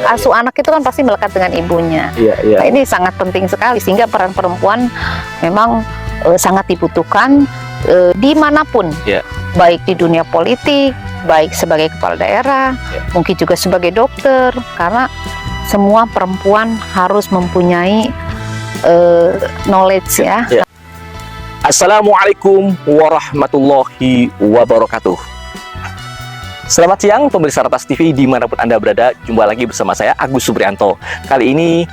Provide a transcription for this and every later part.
asuh anak itu kan pasti melekat dengan ibunya. Iya. Nah, ini sangat penting sekali sehingga peran perempuan memang sangat dibutuhkan dimanapun, baik di dunia politik, baik sebagai kepala daerah, mungkin juga sebagai dokter, karena semua perempuan harus mempunyai knowledge ya. Assalamualaikum warahmatullahi wabarakatuh. Selamat siang pemirsa Ratas TV dimanapun Anda berada. Jumpa lagi bersama saya Agus Suprianto. Kali ini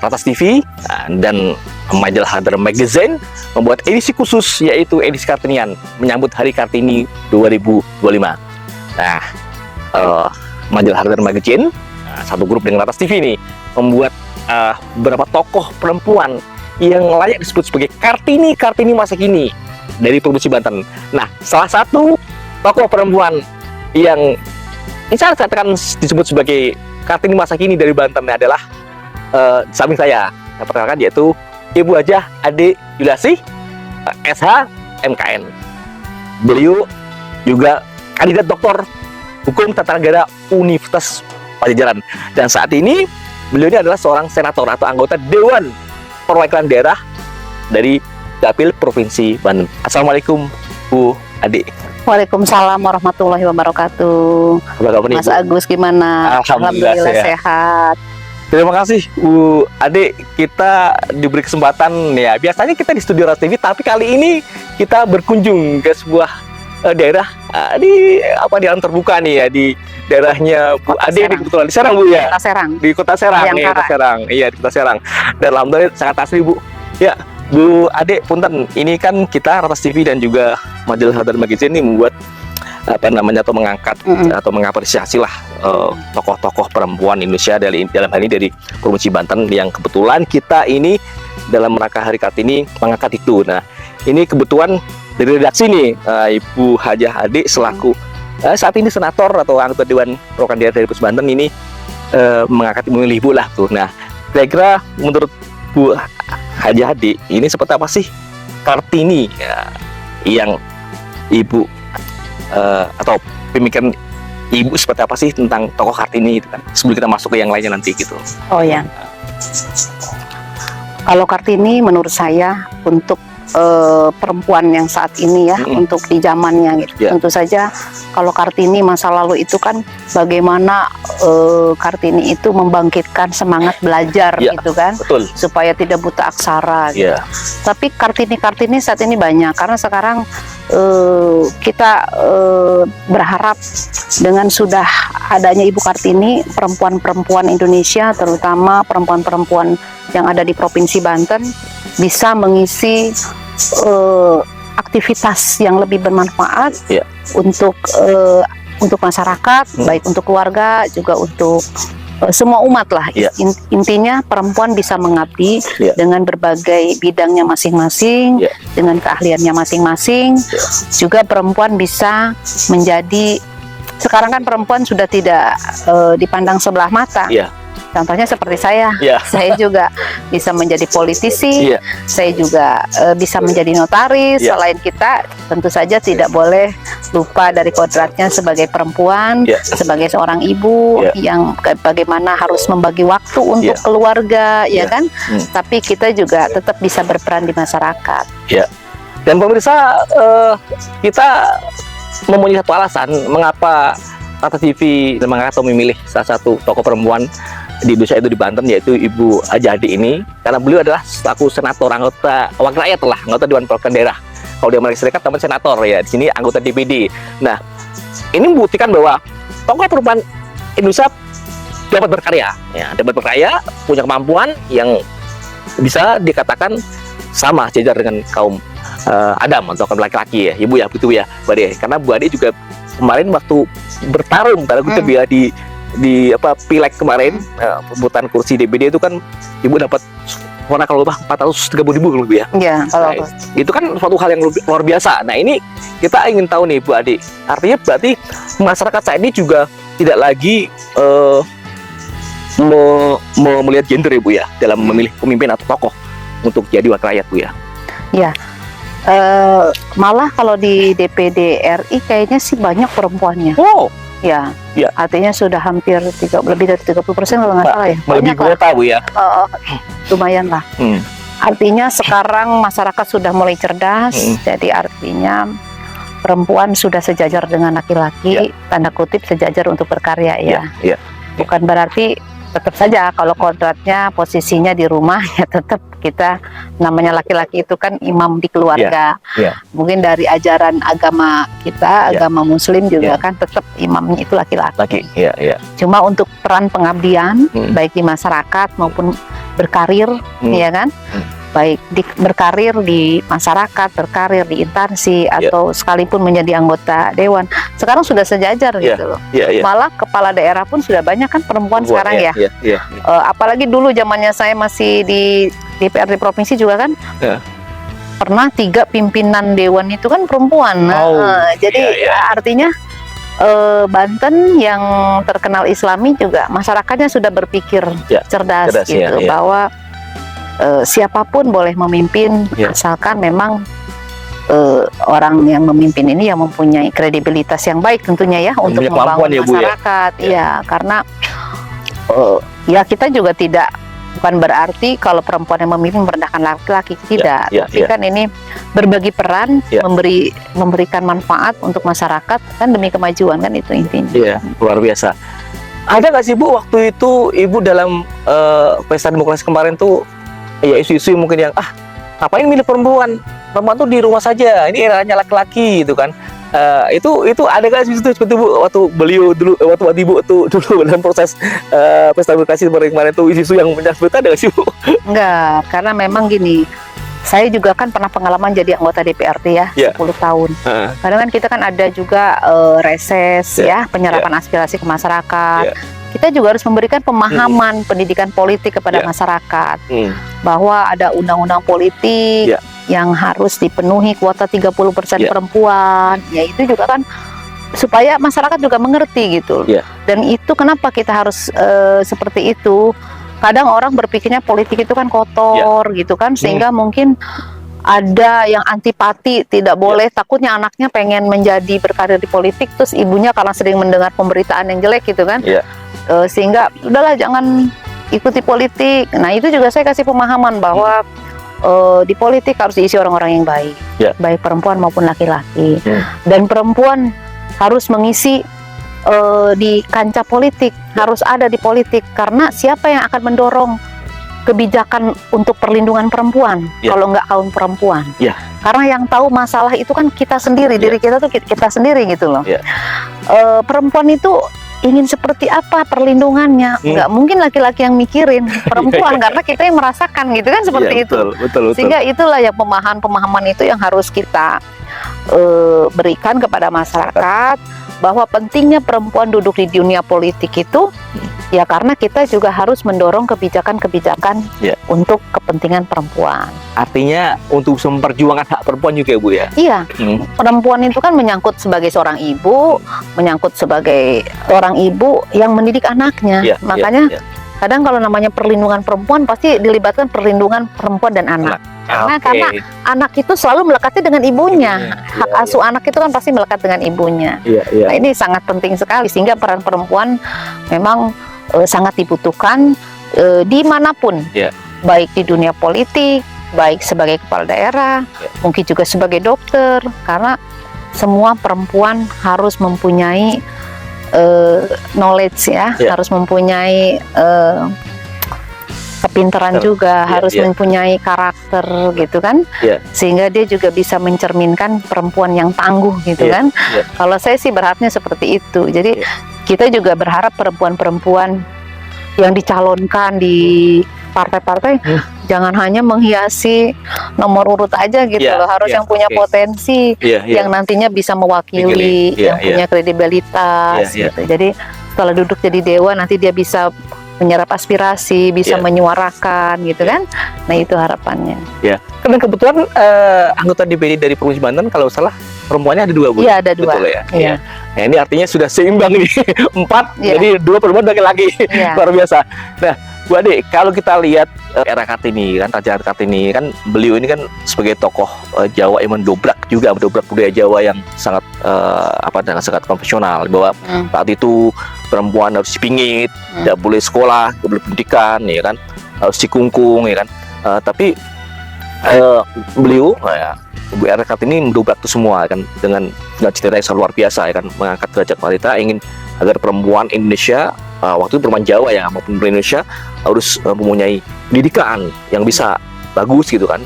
Ratas TV dan majalah Hadar Magazine membuat edisi khusus, yaitu edisi Kartinian menyambut Hari Kartini 2025. Nah, majalah Hadar Magazine satu grup dengan Ratas TV ini membuat beberapa tokoh perempuan yang layak disebut sebagai Kartini masa kini dari Provinsi Banten. Nah, salah satu tokoh perempuan yang saya katakan disebut sebagai Kartini masa kini dari Banten adalah samping saya perkenalkan, yaitu Ibu Hajah Ade Yuliasih, SH MKN. Beliau juga kandidat doktor hukum tata negara Universitas Padjadjaran, dan saat ini beliau ini adalah seorang senator atau anggota Dewan Perwakilan Daerah dari Dapil Provinsi Banten. Assalamualaikum Bu Ade. Waalaikumsalam warahmatullahi wabarakatuh. Mas Agus gimana? Alhamdulillah sehat. Terima kasih Bu Ade, kita diberi kesempatan ya. Biasanya kita di studio Ratas TV, tapi kali ini kita berkunjung ke sebuah daerah di alam terbuka nih ya, di daerahnya Bu Ade di kebetulan di Serang Bu ya. Di Kota Serang. Iya, di Kota Serang. Dan alhamdulillah sangat asli Bu. Ya, Bu Ade, punten, ini kan kita Ratas TV dan juga majalah Hadar Magazine ini membuat atau mengangkat atau mengapresiasi lah tokoh-tokoh perempuan Indonesia dalam hal ini dari Provinsi Banten, yang kebetulan kita ini dalam rangka Hari Kartini mengangkat itu. Nah, ini kebetulan dari redaksi nih, Ibu Hajah Ade selaku saat ini senator atau anggota Dewan Perwakilan Daerah dari Provinsi Banten ini mengangkat memilih Bu lah tuh. Nah, kira-kira menurut Bu Hajah Ade ini seperti apa sih Kartini ya, yang Ibu atau pemikiran Ibu seperti apa sih tentang tokoh Kartini itu kan, sebelum kita masuk ke yang lainnya nanti gitu. Oh ya, kalau Kartini menurut saya untuk perempuan yang saat ini ya, untuk di zamannya gitu. Tentu saja kalau Kartini masa lalu itu kan bagaimana Kartini itu membangkitkan semangat belajar gitu kan, supaya tidak buta aksara gitu. Tapi Kartini saat ini banyak, karena sekarang kita berharap dengan sudah adanya Ibu Kartini, perempuan-perempuan Indonesia, terutama perempuan-perempuan yang ada di Provinsi Banten, bisa mengisi aktivitas yang lebih bermanfaat untuk masyarakat, baik untuk keluarga juga untuk semua umat lah. Intinya perempuan bisa mengabdi dengan berbagai bidangnya masing-masing, dengan keahliannya masing-masing. Juga perempuan bisa menjadi, sekarang kan perempuan sudah tidak dipandang sebelah mata. Contohnya seperti saya juga bisa menjadi politisi, saya juga bisa menjadi notaris. Selain kita, tentu saja tidak boleh lupa dari kodratnya sebagai perempuan, sebagai seorang ibu yang bagaimana harus membagi waktu untuk keluarga, ya kan? Tapi kita juga tetap bisa berperan di masyarakat. Dan pemirsa, kita mempunyai satu alasan mengapa Ratas TV mengangkat atau memilih salah satu tokoh perempuan di Indonesia itu di Banten, yaitu Ibu Hajah Ade ini, karena beliau adalah selaku senator, anggota wakil rakyat lah, anggota Dewan Perwakilan Daerah. Kalau di Amerika Serikat namanya senator ya, di sini anggota DPD. Nah, ini membuktikan bahwa tokoh perempuan Indonesia dapat berkarya, dapat berkarya, punya kemampuan yang bisa dikatakan sama sejajar dengan kaum Adam atau kaum laki-laki ya, Ibu ya, begitu ya, Bu Ade. Karena Bu Ade juga kemarin waktu bertarung tanda kutip ya di pileg kemarin, perebutan kursi DPD itu kan Ibu dapat warna kalau lupa 430.000 lebih ya. Nah, itu kan suatu hal yang luar biasa. Nah, ini kita ingin tahu nih Bu Ade, artinya berarti masyarakat saat ini juga tidak lagi melihat gender ya Bu ya, dalam memilih pemimpin atau tokoh untuk jadi wakil rakyat Bu ya. Malah kalau di DPD RI kayaknya sih banyak perempuannya. Ya, Ya. artinya sudah hampir lebih dari 30% kalau nggak salah ya. Lebih Banyak lah. kuota Bu ya. Lumayan lah. Artinya sekarang masyarakat sudah mulai cerdas, jadi artinya perempuan sudah sejajar dengan laki-laki, tanda kutip sejajar untuk berkarya ya. Bukan berarti tetap saja kalau kodratnya posisinya di rumah ya tetap kita namanya laki-laki itu kan imam di keluarga. Mungkin dari ajaran agama kita, agama Muslim juga kan tetap imamnya itu laki-laki. Cuma untuk peran pengabdian baik di masyarakat maupun berkarir, ya kan? Baik berkarir di masyarakat, berkarir di instansi, atau sekalipun menjadi anggota dewan, sekarang sudah sejajar gitu loh. Malah kepala daerah pun sudah banyak kan perempuan sekarang ya. Apalagi dulu zamannya saya masih di DPRD provinsi juga kan, pernah 3 pimpinan dewan itu kan perempuan. Jadi artinya Banten yang terkenal Islami juga masyarakatnya sudah berpikir cerdas gitu, bahwa siapapun boleh memimpin asalkan memang orang yang memimpin ini yang mempunyai kredibilitas yang baik tentunya ya untuk membangun masyarakat. Karena ya kita juga bukan berarti kalau perempuan yang memimpin merendahkan laki-laki, tidak. Tapi kan ini berbagi peran, memberikan manfaat untuk masyarakat kan demi kemajuan kan, itu intinya. Luar biasa. Ada nggak sih Bu waktu itu Ibu dalam pesta demokrasi kemarin tuh ya isu-isu mungkin yang ngapain milih perempuan tuh di rumah saja, ini eranya laki-laki gitu kan. Itu ada nggak sih seperti Bu waktu beliau dulu, waktu Ibu tuh dulu dalam proses pesta demokrasi kemarin tuh isu-isu yang menyangkut, ada nggak sih Bu? Enggak, karena memang gini, saya juga kan pernah pengalaman jadi anggota DPRD ya, 10 tahun. Kadang kan kita kan ada juga reses ya, penyerapan aspirasi ke masyarakat. Kita juga harus memberikan pemahaman pendidikan politik kepada masyarakat, bahwa ada undang-undang politik yang harus dipenuhi kuota 30% perempuan. Ya itu juga kan supaya masyarakat juga mengerti gitu. Dan itu kenapa kita harus seperti itu. Kadang orang berpikirnya politik itu kan kotor gitu kan, sehingga mungkin ada yang antipati, tidak boleh, takutnya anaknya pengen menjadi berkarir di politik, terus ibunya karena sering mendengar pemberitaan yang jelek gitu kan, sehingga udahlah jangan ikuti politik. Nah itu juga saya kasih pemahaman bahwa di politik harus diisi orang-orang yang baik, baik perempuan maupun laki-laki, dan perempuan harus mengisi di kancah politik, harus ada di politik, karena siapa yang akan mendorong kebijakan untuk perlindungan perempuan kalau nggak kaum perempuan? Karena yang tahu masalah itu kan kita sendiri, diri kita tuh kita sendiri gitu loh. Perempuan itu ingin seperti apa perlindungannya, nggak mungkin laki-laki yang mikirin, perempuan karena kita yang merasakan gitu kan, seperti itu. Betul. Sehingga itulah yang pemahaman itu yang harus kita berikan kepada masyarakat, bahwa pentingnya perempuan duduk di dunia politik itu ya karena kita juga harus mendorong kebijakan-kebijakan untuk kepentingan perempuan. Artinya untuk memperjuangkan hak perempuan juga Bu ya? Iya, perempuan itu kan menyangkut sebagai seorang ibu, menyangkut sebagai seorang ibu yang mendidik anaknya. Makanya kadang kalau namanya perlindungan perempuan pasti dilibatkan perlindungan perempuan dan anak. Karena anak itu selalu melekatnya dengan ibunya. Hak asuh anak itu kan pasti melekat dengan ibunya. Nah ini sangat penting sekali, sehingga peran perempuan memang sangat dibutuhkan dimanapun, baik di dunia politik, baik sebagai kepala daerah, mungkin juga sebagai dokter, karena semua perempuan harus mempunyai knowledge harus mempunyai kepintaran juga, harus mempunyai karakter gitu kan, sehingga dia juga bisa mencerminkan perempuan yang tangguh gitu kan. Kalau saya sih berharapnya seperti itu. Jadi kita juga berharap perempuan-perempuan yang dicalonkan di partai-partai jangan hanya menghiasi nomor urut aja gitu loh, harus yang punya potensi, yang nantinya bisa mewakili, yang punya kredibilitas gitu. Jadi setelah duduk jadi dewan nanti dia bisa menyerap aspirasi, bisa menyuarakan gitu kan. Nah itu harapannya. Karena kebetulan anggota DPD dari Provinsi Banten kalau salah perempuannya ada 2 Bu. Iya, ada 2. Betul ya. Nah, ini artinya sudah seimbang nih 4, jadi 2 perempuan laki-laki. Luar biasa. Nah, Bu Ade, kalau kita lihat era Kartini kan, Raja Kartini kan, beliau ini kan sebagai tokoh Jawa yang mendobrak budaya Jawa yang sangat sangat konvensional, bahwa saat itu perempuan harus dipingit, tidak boleh sekolah, tidak boleh pendidikan, ya kan, harus dikungkung, ya kan. Tapi beliau, Bu era Kartini mendobrak itu semua kan, dengan cita-cita yang sangat luar biasa, ya kan, mengangkat derajat wanita, ingin agar perempuan Indonesia, waktu itu perempuan Jawa ya maupun Indonesia, harus mempunyai pendidikan yang bisa bagus gitu kan,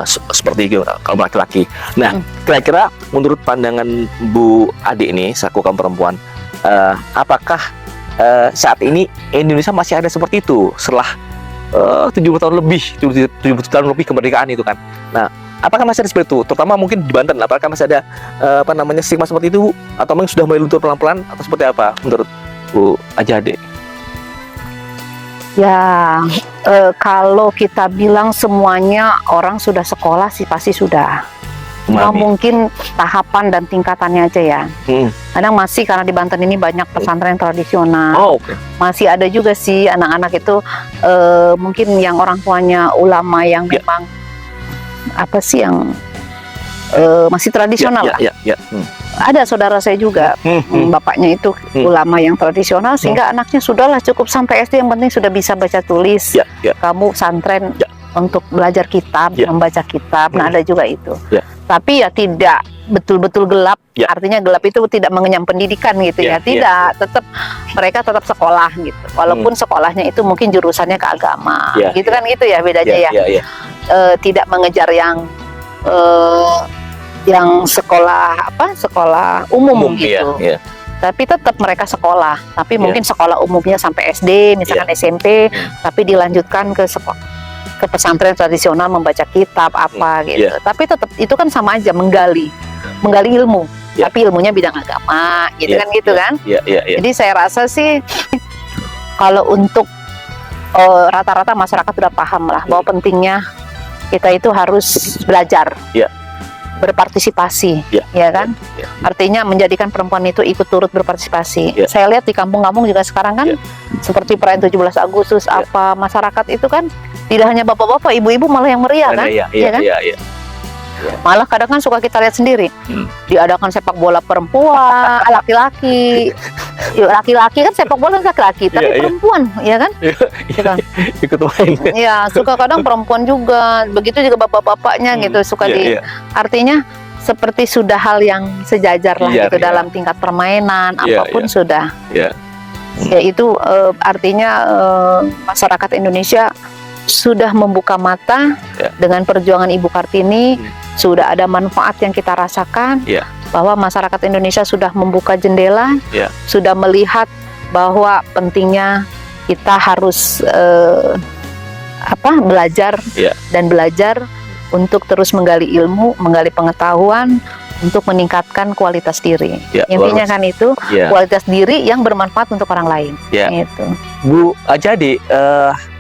seperti itu kalau laki-laki. Nah, kira-kira menurut pandangan Bu Ade ini selaku kaum perempuan, apakah saat ini Indonesia masih ada seperti itu setelah 70 tahun lebih kemerdekaan itu kan? Nah, apakah masih ada seperti itu? Terutama mungkin di Banten, apakah masih ada stigma seperti itu, atau memang sudah mulai luntur pelan-pelan, atau seperti apa menurut Bu Ade? Ya, kalau kita bilang semuanya orang sudah sekolah sih pasti sudah. Cuma mungkin tahapan dan tingkatannya aja ya. Kadang masih, karena di Banten ini banyak pesantren tradisional. Masih ada juga sih anak-anak itu mungkin yang orang tuanya ulama yang memang yang masih tradisional lah. Ada saudara saya juga, bapaknya itu ulama yang tradisional, sehingga anaknya sudahlah cukup sampai SD, yang penting sudah bisa baca tulis. Kamu pesantren untuk belajar kitab, membaca kitab. Nah, ada juga itu. Tapi ya tidak betul-betul gelap. Artinya gelap itu tidak mengenyam pendidikan gitu ya. Tidak, mereka tetap sekolah gitu. Walaupun sekolahnya itu mungkin jurusannya ke agama. Gitu kan, gitu ya bedanya ya. Tidak mengejar yang sekolah sekolah umum gitu. Tapi tetap mereka sekolah, tapi mungkin sekolah umumnya sampai SD, misalkan SMP, tapi dilanjutkan ke pesantren tradisional membaca kitab gitu. Tapi tetap itu kan sama aja menggali ilmu, tapi ilmunya bidang agama gitu kan, gitu kan. Jadi saya rasa sih kalau untuk rata-rata masyarakat sudah paham lah bahwa pentingnya kita itu harus belajar, berpartisipasi, ya kan? Artinya menjadikan perempuan itu ikut turut berpartisipasi. Saya lihat di kampung-kampung juga sekarang kan, seperti perayaan 17 Agustus, masyarakat itu kan tidak hanya bapak-bapak, ibu-ibu malah yang meriah kan? Kan? Malah kadang kan suka kita lihat sendiri, diadakan sepak bola perempuan, laki-laki kan sepak bola laki-laki, tapi perempuan, ya kan? Ikut main. Ya, suka kadang perempuan juga, begitu juga bapak-bapaknya gitu, suka artinya seperti sudah hal yang sejajar lah gitu dalam tingkat permainan, apapun sudah. Ya itu artinya masyarakat Indonesia sudah membuka mata dengan perjuangan Ibu Kartini. Sudah ada manfaat yang kita rasakan, bahwa masyarakat Indonesia sudah membuka jendela, sudah melihat bahwa pentingnya kita harus belajar dan belajar untuk terus menggali ilmu, menggali pengetahuan, untuk meningkatkan kualitas diri. Intinya kan itu, kualitas diri yang bermanfaat untuk orang lain. Gitu. Bu Ade,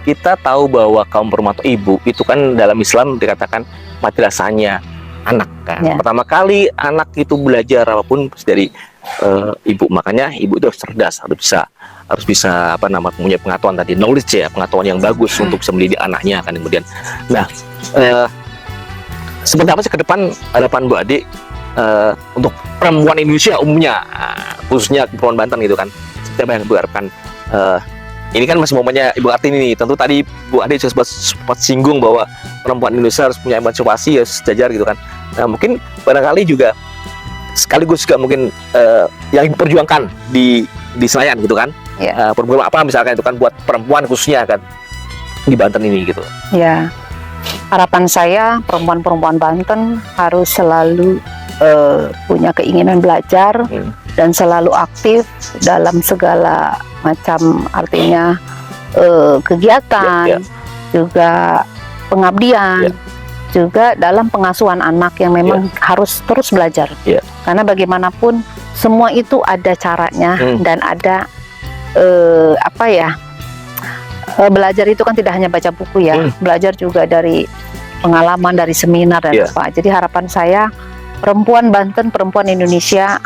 kita tahu bahwa kaum perempuan atau ibu itu kan dalam Islam dikatakan madrasahnya anak kan. Pertama kali anak itu belajar apapun dari ibu, makanya ibu itu harus cerdas, harus bisa punya pengetahuan tadi, knowledge pengetahuan yang bagus untuk bisa mendidik anaknya kan kemudian. Nah, seperti apa sih ke depan harapan Bu Ade untuk perempuan Indonesia umumnya, khususnya perempuan Banten gitu kan? Seperti apa yang Bu harapkan? Ini kan masih momennya Ibu Kartini nih. Tentu tadi Bu Ade sudah sempat singgung bahwa perempuan Indonesia harus punya emansipasi, ya sejajar gitu kan. Nah, mungkin barangkali juga sekaligus juga mungkin yang diperjuangkan di Senayan gitu kan. Program apa misalkan itu kan buat perempuan khususnya kan di Banten ini gitu. Ya, harapan saya perempuan-perempuan Banten harus selalu punya keinginan belajar dan selalu aktif dalam segala macam, artinya kegiatan, juga pengabdian, juga dalam pengasuhan anak yang memang harus terus belajar. Karena bagaimanapun semua itu ada caranya dan ada belajar itu kan tidak hanya baca buku ya, belajar juga dari pengalaman, dari seminar dan apa. Jadi harapan saya perempuan Banten, perempuan Indonesia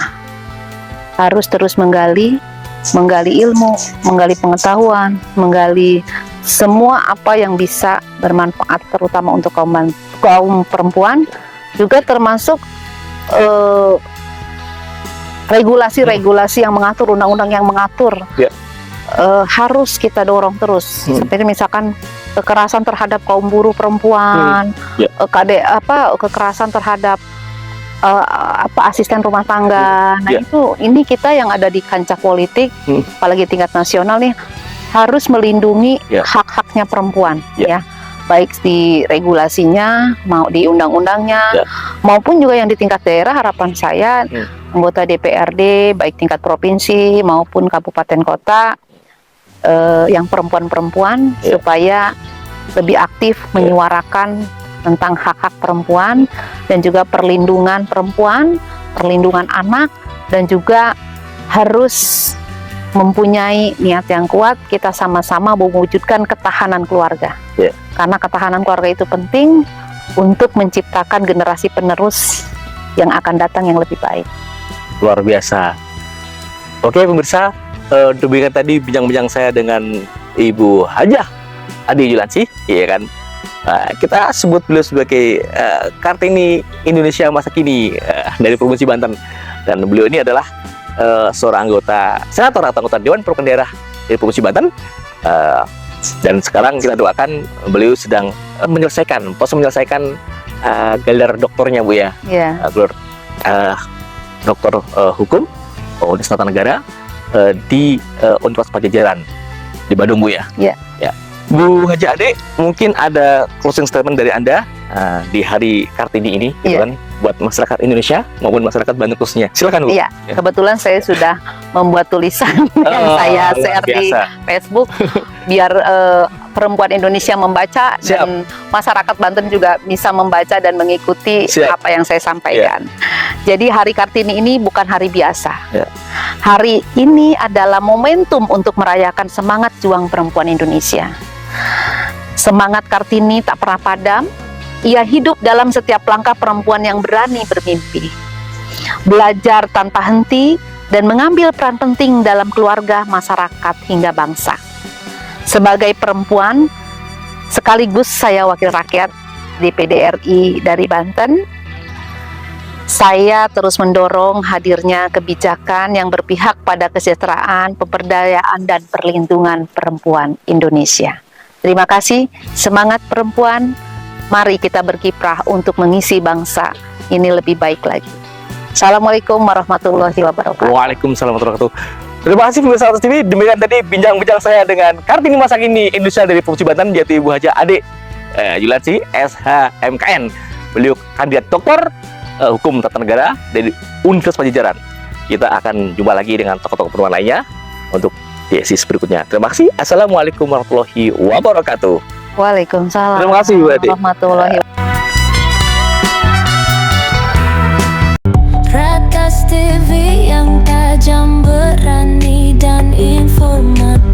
harus terus menggali ilmu, menggali pengetahuan, menggali semua apa yang bisa bermanfaat terutama untuk kaum perempuan, juga termasuk regulasi-regulasi yang mengatur, undang-undang yang mengatur, harus kita dorong terus. Seperti misalkan kekerasan terhadap kaum buruh perempuan, kekerasan terhadap asisten rumah tangga. Nah ini kita yang ada di kancah politik, apalagi tingkat nasional nih, harus melindungi hak-haknya perempuan, ya, baik di regulasinya, mau di undang-undangnya, maupun juga yang di tingkat daerah. Harapan saya anggota DPRD baik tingkat provinsi maupun kabupaten kota yang perempuan-perempuan supaya lebih aktif menyuarakan tentang hak-hak perempuan dan juga perlindungan perempuan, perlindungan anak, dan juga harus mempunyai niat yang kuat. Kita sama-sama mewujudkan ketahanan keluarga, karena ketahanan keluarga itu penting untuk menciptakan generasi penerus yang akan datang yang lebih baik. Luar biasa. Oke pemirsa, demikian tadi bincang-bincang saya dengan Ibu Hajah Ade Yulansi, iya kan? Kita sebut beliau sebagai Kartini Indonesia masa kini dari Provinsi Banten, dan beliau ini adalah seorang anggota senator atau anggota Dewan Perwakilan Daerah dari Provinsi Banten, dan sekarang kita doakan beliau sedang menyelesaikan gelar doktornya, Bu, ya. Gelar doktor hukum Universitas Tata Negara di Universitas Pajajaran di Bandung, Bu, ya. Bu Hajah Ade, mungkin ada closing statement dari Anda di Hari Kartini ini, gitu kan, buat masyarakat Indonesia maupun masyarakat Banten khususnya. Silakan, Bu. Iya, kebetulan saya sudah membuat tulisan yang saya share di Facebook biar perempuan Indonesia membaca dan masyarakat Banten juga bisa membaca dan mengikuti apa yang saya sampaikan. Jadi Hari Kartini ini bukan hari biasa. Hari ini adalah momentum untuk merayakan semangat juang perempuan Indonesia. Semangat Kartini tak pernah padam. Ia hidup dalam setiap langkah perempuan yang berani bermimpi, belajar tanpa henti, dan mengambil peran penting dalam keluarga, masyarakat, hingga bangsa. Sebagai perempuan, sekaligus saya wakil rakyat DPD RI dari Banten, saya terus mendorong hadirnya kebijakan yang berpihak pada kesejahteraan, pemberdayaan, dan perlindungan perempuan Indonesia. Terima kasih, semangat perempuan, mari kita berkiprah untuk mengisi bangsa ini lebih baik lagi. Assalamualaikum warahmatullahi wabarakatuh. Waalaikumsalam warahmatullahi wabarakatuh. Terima kasih pemirsa Ratas TV. Demikian tadi bincang-bincang saya dengan Kartini masa kini Indonesia dari Provinsi Banten, yaitu Ibu Hajah Ade Yulansi, SHMKN. Beliau kandidat doktor hukum tata negara dari Universitas Pajajaran. Kita akan jumpa lagi dengan tokoh-tokoh perempuan lainnya untuk tesis berikutnya. Terima kasih. Assalamualaikum warahmatullahi wabarakatuh. Waalaikumsalam. Terima kasih, Bu Ade. Warahmatullahi wabarakatuh. Ratas TV yang tajam, berani dan informatif.